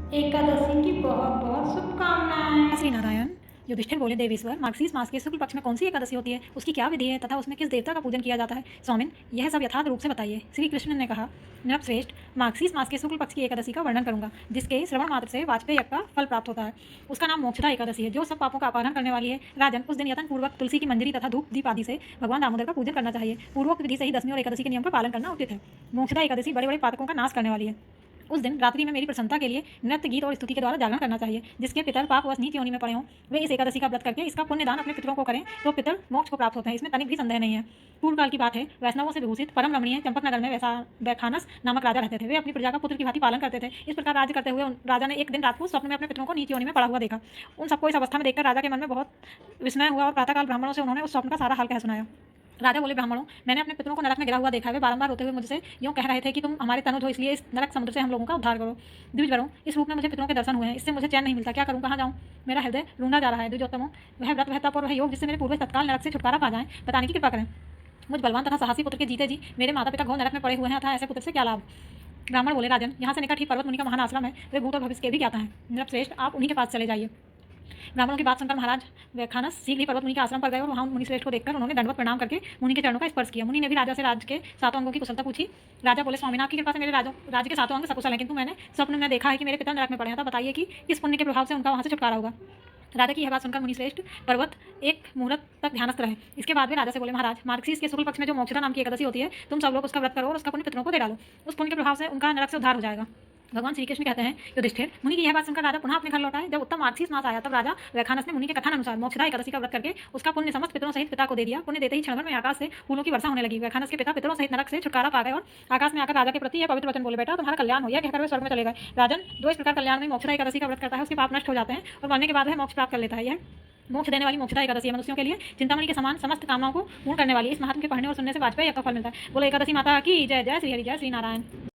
एकादशी की बहुत बहुत शुभकामनाएं। श्री नारायण। युधिष्ठिर बोले, देवेश्वर, मार्गशीर्ष मास के शुक्ल पक्ष में कौन सी एकादशी होती है, उसकी क्या विधि है तथा उसमें किस देवता का पूजन किया जाता है? स्वामिन, यह सब यथार्थ रूप से बताइए। श्री कृष्ण ने कहा, नृपश्रेष्ठ, मार्गशीर्ष मास के शुक्ल पक्ष की एकादशी का वर्णन करूंगा, जिसके श्रवण मात्र से वाजपेय यज्ञ का फल प्राप्त होता है। उसका नाम मोक्षदा एकादशी है, जो सब पापों का अपहरण करने वाली है। राजन, उस दिन यत्न पूर्वक तुलसी की मंजरी तथा धूप दीप आदि से भगवान दामोदर का पूजन करना चाहिए। पूर्वोक्त विधि से ही दशमी और एकादशी के नियम का पालन करना उचित है। मोक्षदा एकादशी बड़े बड़े पातकों का नाश करने वाली है। उस दिन रात्रि में मेरी प्रसन्नता के लिए नृत्य, गीत और स्तुति के द्वारा जागरण करना चाहिए। जिसके पितर पापवश नीच योनि में पड़े हों, वे इस एकादशी का व्रत करके इसका पुण्य दान अपने पितरों को करें तो पितर मोक्ष को प्राप्त होते हैं। इसमें तनिक भी संदेह नहीं है। पूर्व काल की बात है, वैष्णवों से विभूषित परम रमणीय चंपक नगर में वैखानस नामक राजा रहते थे। वे अपनी प्रजा का पुत्र की भांति पालन करते थे। इस प्रकार राज्य करते हुए राजा ने एक दिन रात को स्वप्न में अपने पितरों को नीच योनि में पड़ा हुआ देखा। उन सबको इस अवस्था में देखकर राजा के मन में बहुत विस्मय हुआ और प्रातःकाल ब्राह्मणों से उन्होंने उस स्वप्न का सारा हाल कह सुनाया। राजा बोले, ब्राह्मणों, मैंने अपने पितरों को नरक में गिरा हुआ देखा है। वे बारंबार रोते हुए मुझसे यूँ कह रहे थे कि तुम हमारे तनुज हो, इसलिए इस नरक समुद्र से हम लोगों का उद्धार करो। द्विजवरों, इस रूप में मुझे पितरों के दर्शन हुए हैं, इससे मुझे चैन नहीं मिलता। क्या करूँ, कहाँ जाऊँ? मेरा हृदय रूंधा जा रहा है। द्विजोत्तमों, वह व्रत, वह तप और वह योग जिससे मेरे पूर्वज तत्काल नरक से छुटकारा पा जाएं, बताने की कृपा करें। मुझ बलवान तथा साहसी पुत्र के जीते जी मेरे माता पिता घोर नरक में पड़े हुए हैं, अतः ऐसे पुत्र से क्या लाभ? ब्राह्मण बोले, राजन, यहाँ से निकट ही पर्वत मुनि का महान आश्रम है। वे भूत और भविष्य के भी ज्ञाता हैं। नृपश्रेष्ठ, आप उन्हीं के पास चले जाइए। ब्राह्मणों की बात सुनकर महाराज वैखानस शीघ्र ही पर्वत मुनि के आश्रम पर गए और वहां मुनिश्रेष्ठ को देखकर उन्होंने दंडवत प्रणाम करके मुनि के चरणों का स्पर्श किया। मुनि ने भी राजा से राज के सातों अंगों की कुशलता पूछी। राजा बोले, स्वामी, आपकी कृपा से मेरे राज्य के सातों अंग सकुशल हैं, किंतु मैंने स्वप्न में देखा है कि मेरे पिता नरक में पड़े हैं। तो बताइए कि किस पुण्य के प्रभाव से उनका वहां से छुटकारा होगा? राजा की यह बात सुनकर मुनिश्रेष्ठ पर्वत एक मुहूर्त तक ध्यानस्थ रहे। इसके बाद वे राजा से बोले, महाराज, मार्गशीर्ष के शुक्ल पक्ष में जो मोक्षदा नाम की एकादशी होती है, तुम सब लोग उसका व्रत करो और उसका पुण्य पितरों को दे डालो। उस पुण्य के प्रभाव से उनका नरक से उद्धार हो जाएगा। भगवान श्री कृष्ण कहते हैं, युधिष्ठिर, मुनि की यह बात सुनकर राजा पुनः अपने घर लौटा है। जब उत्तम मार्गशीर्ष मास आया, तब राजा वैखानस ने मुनि के कथन अनुसार मोक्षदा एकादशी का व्रत करके उसका पुण्य समस्त पितरों सहित पिता को दे दिया। पुण्य देते ही क्षणभर में आकाश से फूलों की वर्षा होने लगी। वैखानस के पिता पितरों सहित नरक से छुटकारा पा गए और आकाश में आकर राजा के प्रति यह पवित्र वचन बोले, बेटा, तुम्हारा कल्याण हो। यह कहकर वे स्वर्ग में चले गए। राजन, जो इस प्रकार कल्याण में मोक्षदा एकादशी का व्रत करता है, उसके पाप नष्ट हो जाते हैं और मरने के बाद वह मोक्ष प्राप्त कर लेता है। यह मोक्ष देने वाली मोक्षदा एकादशी मनुष्यों के लिए चिंतामणि के समान समस्त कामनाओं को पूर्ण करने वाली। इस महात्म के पढ़ने और सुनने से वाजपेय यज्ञ का फल मिलता है। बोलो एकादशी माता की जय। जय श्री हरि, जय श्री नारायण।